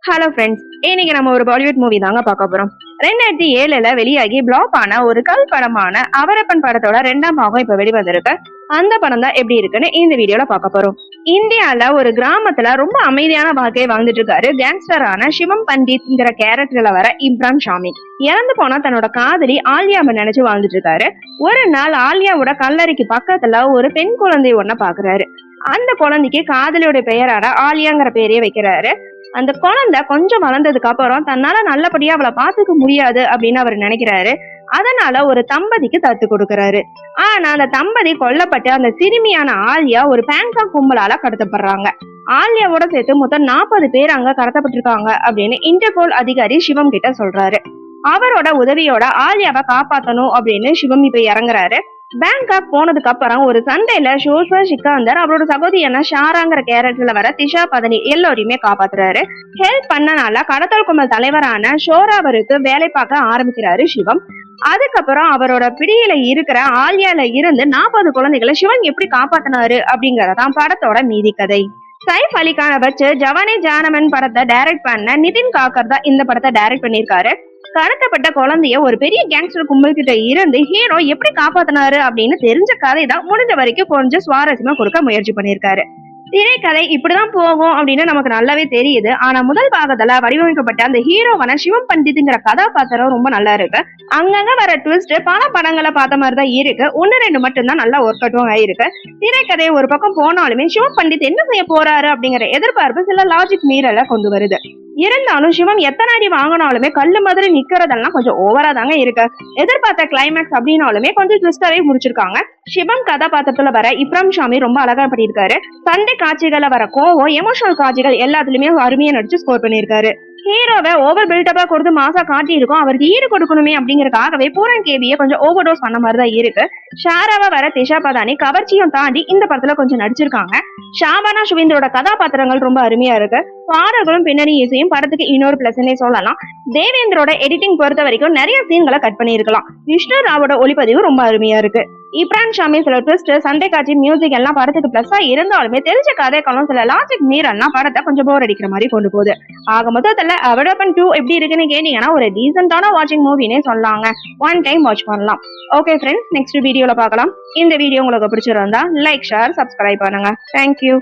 Hello friends, இன்னைக்கு நம்ம ஒரு பாலிவுட் மூவி தாங்க பார்க்க போறோம். 2007ல வெளியாகி பிளாப் ஆன ஒரு கல் படமான அவரப்பன் படத்தோட 2ஆம் பாகம் இப்ப வெளிவந்திருக்கு. அந்த படம் தான் எப்படி இருக்குன்னு இந்த வீடியோல பார்க்க போறோம். இந்தியால ஒரு கிராமத்துல ரொம்ப அமைதியான வாழ்க்கையை வாழ்ந்துட்டு இருக்காரு கேங்ஸ்டரான சிவம் பண்டித்ங்கிற கேரக்டர்ல வர இப்ரான் ஷாமி. இறந்து போனா தன்னோட காதலி ஆலியாவை நினைச்சு வாழ்ந்துட்டு இருக்காரு. ஒரு நாள் ஆலியாவோட கல்லறைக்கு பக்கத்துல ஒரு பெண் குழந்தை ஒன்ன பாக்குறாரு. அந்த குழந்தைக்கு காதலியோட பெயரான ஆலியாங்கிற பேரையே வைக்கிறாரு. அந்த குழந்தை கொஞ்சம் வளர்ந்ததுக்கு அப்புறம் தன்னால நல்லபடியா அவளை பாத்துக்க முடியாது அப்படின்னு அவர் நினைக்கிறாரு. அதனால ஒரு தம்பதிக்கு தத்து கொடுக்கறாரு. ஆனா அந்த தம்பதி கொல்லப்பட்டு அந்த சிறுமியான ஆலியா ஒரு பேங்காக் கும்பலால கடத்தப்படுறாங்க. ஆலியாவோட சேர்த்து மொத்தம் 40 பேர் அங்க கடத்தப்பட்டிருக்காங்க அப்படின்னு இன்டர்போல் அதிகாரி சிவம் கிட்ட சொல்றாரு. அவரோட உதவியோட ஆலியாவை காப்பாத்தணும் அப்படின்னு சிவம் இப்ப இறங்குறாரு. பேங்காக் போனதுக்கு அப்புறம் ஒரு சண்டையில ஷோஷா சிக்காந்தர் அவரோட சகோதரியான ஷாராங்கிற கேரக்டர்ல வர திஷா பதனி எல்லோரையுமே காப்பாத்துறாரு. ஹெல்ப் பண்ணனால கடத்தல் கும்பல் தலைவரான ஷோராவருக்கு வேலை பார்க்க ஆரம்பிக்கிறாரு சிவம். அதுக்கப்புறம் அவரோட பிடியில இருக்கிற ஆலியால இருந்து 40 குழந்தைகளை சிவன் எப்படி காப்பாத்தினாரு அப்படிங்கறதான் படத்தோட மீதி கதை. சைஃப் அலிகான வச்சு ஜவானே ஜானமன் படத்தை டைரக்ட் பண்ண நிதின் காக்கர் தான் இந்த படத்தை டைரக்ட் பண்ணிருக்காரு. கடத்தப்பட்ட குழந்தைய ஒரு பெரிய கேங்ஸ்டர் கும்பல் கிட்ட இருந்து ஹீரோ எப்படி காப்பாத்தினாரு அப்படின்னு தெரிஞ்ச கதை தான் முடிஞ்ச வரைக்கும் கொஞ்சம் சுவாரஸ்யமா கொடுக்க முயற்சி பண்ணிருக்காரு. திரைக்கதை இப்படிதான் போகும் அப்படின்னு நமக்கு நல்லாவே தெரியுது. ஆனா முதல் பாகத்துல வடிவமைக்கப்பட்ட அந்த ஹீரோவான சிவம் பண்டித்ங்கிற கதாபாத்திரம் ரொம்ப நல்லா இருக்கு. அங்கங்க வர ட்விஸ்ட் பல படங்களை பார்த்த மாதிரிதான் இருக்கு. 1-2 மட்டும்தான் நல்லா ஒர்க் அவுட்டும் ஆயிருக்கு. திரைக்கதை ஒரு பக்கம் போனாலுமே சிவம் பண்டித் என்ன செய்ய போறாரு அப்படிங்கிற எதிர்பார்ப்பு சில லாஜிக் மீறல கொண்டு வருது. இருந்தாலும் சிவம் எத்தனை அடி வாங்கினாலுமே கல்லு மாதிரி நிக்கிறதெல்லாம் கொஞ்சம் ஓவரா தாங்க இருக்கு. எதிர்பார்த்த கிளைமேக்ஸ் அப்படின்னாலுமே கொஞ்சம் ட்விஸ்டாவே முடிச்சிருக்காங்க. சிவம் கதாபாத்திரத்துல வர இப்ரான் ஷாமி ரொம்ப அழகா பண்ணியிருக்காரு. சண்டை காட்சிகள்ல வர கோவம், எமோஷனல் காட்சிகள் எல்லாத்துலயுமே அருமையா நடிச்சு ஸ்கோர் பண்ணியிருக்காரு. ஹீரோவை ஓவர் பில்டப்பா கொடுத்து மாசா காட்டி இருக்கும். அவருக்கு ஈடு கொடுக்கணுமே அப்படிங்கறதுக்காகவே பூரன் கேபியை கொஞ்சம் ஓவர் டோஸ் பண்ண மாதிரிதான் இருக்கு. ஷாராவா வர திஷா பதானி கவர்ச்சியும் தாண்டி இந்த படத்துல கொஞ்சம் நடிச்சிருக்காங்க. ஷாபானா சுவீந்தரோட கதாபாத்திரங்கள் ரொம்ப அருமையா இருக்கு. பாடல்களும் பின்னணி இசையும் படத்துக்கு இன்னொரு பிளஸ்னே சொல்லலாம். தேவேந்திரோட எடிட்டிங் பொறுத்த வரைக்கும் நிறைய சீன்களை கட் பண்ணிருக்கலாம். விஷ்ணு ராவோட ஒளிப்பதிவு ரொம்ப அருமையா இருக்கு. இப்ரான் ஷாமி சில ட்விஸ்ட், சண்டை காட்சி, மியூசிக் எல்லாம் படத்துக்கு பிளஸ்ஸா இருந்தாலுமே தெரிஞ்ச கதைகளும் சில லாஜிக் மீறல்லாம் படத்தை கொஞ்சம் போர் அடிக்கிற மாதிரி கொண்டு போகுது. ஆக மொத்தத்துல அவரப்பன் 2 எப்படி இருக்குன்னு கேட்டீங்கன்னா ஒரு டீசென்டான வாட்சிங் மூவினே சொல்லலாங்க. ஒன் டைம் வாட்ச் பண்ணலாம். ஓகே ஃப்ரெண்ட்ஸ், நெக்ஸ்ட் வீடியோல பார்க்கலாம். இந்த வீடியோ உங்களுக்கு பிடிச்சிருந்தா லைக், ஷேர், சப்ஸ்கிரைப் பண்ணுங்க. தேங்க்யூ.